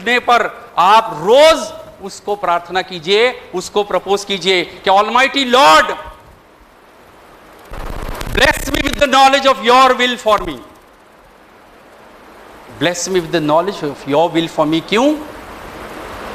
पर आप रोज उसको प्रार्थना कीजिए, उसको प्रपोज कीजिए कि almighty Lord bless me with the knowledge of your will for me, bless me with the knowledge of your will for मी। क्यों?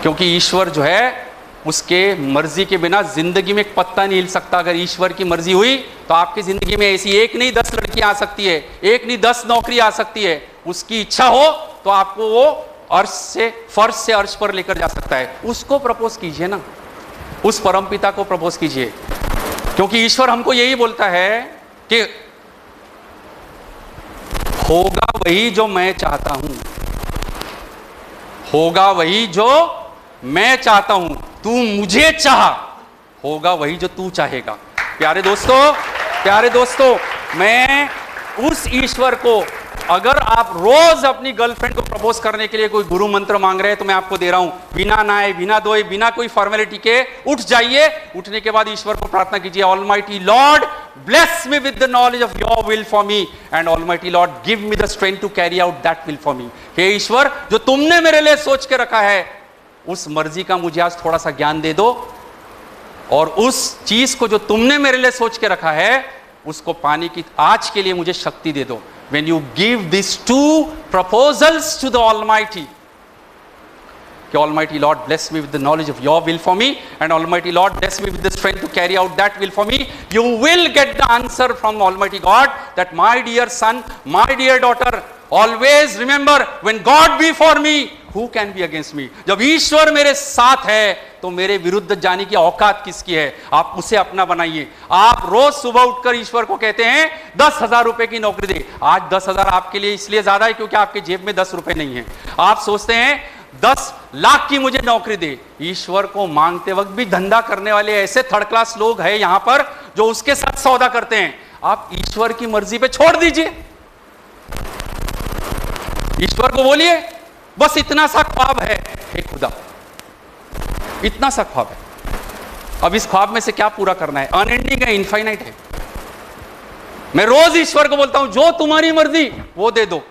क्योंकि ईश्वर जो है उसके मर्जी के बिना जिंदगी में एक पत्ता नहीं हिल सकता। अगर ईश्वर की मर्जी हुई तो आपकी जिंदगी में ऐसी एक नहीं 10 लड़कियां आ सकती है, एक नहीं 10 नौकरी आ सकती है। उसकी इच्छा हो तो आपको वो अर्श से फर्श से अर्श पर लेकर जा सकता है। उसको प्रपोज कीजिए ना, उस परमपिता को प्रपोज कीजिए, क्योंकि ईश्वर हमको यही बोलता है कि होगा वही जो मैं चाहता हूं, होगा वही जो मैं चाहता हूं, तू मुझे चाह, होगा वही जो तू चाहेगा। प्यारे दोस्तों, मैं उस ईश्वर को, अगर आप रोज अपनी गर्लफ्रेंड को प्रपोज करने के लिए कोई गुरु मंत्र मांग रहे हैं तो मैं आपको दे रहा हूं, बिना नहाए, बिना धोए, बिना कोई फॉर्मेलिटी के उठ जाइए। उठने के बाद ईश्वर को प्रार्थना कीजिए, almighty Lord bless me with the knowledge of your will for me and almighty Lord give me the strength to carry out that will for me. हे ईश्वर, जो तुमने मेरे लिए सोच के रखा है उस मर्जी का मुझे आज थोड़ा सा ज्ञान दे दो, और उस चीज को जो तुमने मेरे लिए सोच के रखा है उसको पाने की आज के लिए मुझे शक्ति दे दो। When you give these two proposals to the Almighty, Almighty Lord bless me with the knowledge of your will for me and Almighty Lord bless me with the strength to carry out that will for me, you will get the answer from Almighty God that my dear son, my dear daughter, always remember when God be for me, who can be against me। जब ईश्वर मेरे साथ है तो मेरे विरुद्ध जाने की औकात किसकी है? आप उसे अपना बनाइए। आप रोज सुबह उठकर ईश्वर को कहते हैं 10,000 रुपए की नौकरी दे। आज 10,000 आपके लिए इसलिए ज्यादा है क्योंकि आपके जेब में 10 रुपए नहीं है। आप सोचते हैं 10 लाख की मुझे नौकरी दे। ईश्वर को मांगते वक्त भी धंधा करने वाले ऐसे थर्ड क्लास लोग हैं यहां पर जो उसके साथ सौदा करते हैं। आप ईश्वर की मर्जी पे छोड़ दीजिए, ईश्वर को बोलिए बस इतना सा ख्वाब है, हे खुदा इतना सा ख्वाब है, अब इस ख्वाब में से क्या पूरा करना है? अनएंडिंग है, इनफाइनाइट है। मैं रोज ईश्वर को बोलता हूं जो तुम्हारी मर्जी वो दे दो।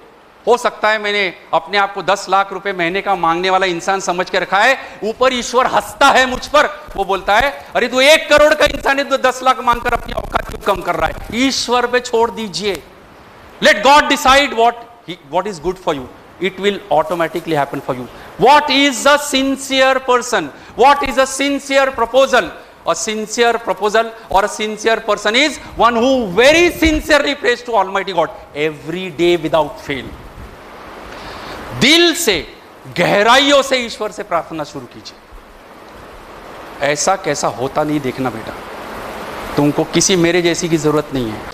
हो सकता है मैंने अपने आप को 10 लाख रुपए महीने का मांगने वाला इंसान समझ के रखा है, ऊपर ईश्वर हंसता है मुझ पर, वो बोलता है अरे तू 1 करोड़ का इंसान है तो 10 लाख मांगकर अपनी औकात क्यों कम कर रहा है? ईश्वर पे छोड़ दीजिए। Let God decide what is good for you, it will automatically happen for you। What is a sincere person? What is a sincere proposal? A sincere proposal or a sincere person is one who very sincerely prays to Almighty God every day without fail। दिल से, गहराइयों से ईश्वर से प्रार्थना शुरू कीजिए। ऐसा कैसा होता नहीं देखना बेटा, तुमको किसी मेरे जैसी की जरूरत नहीं है।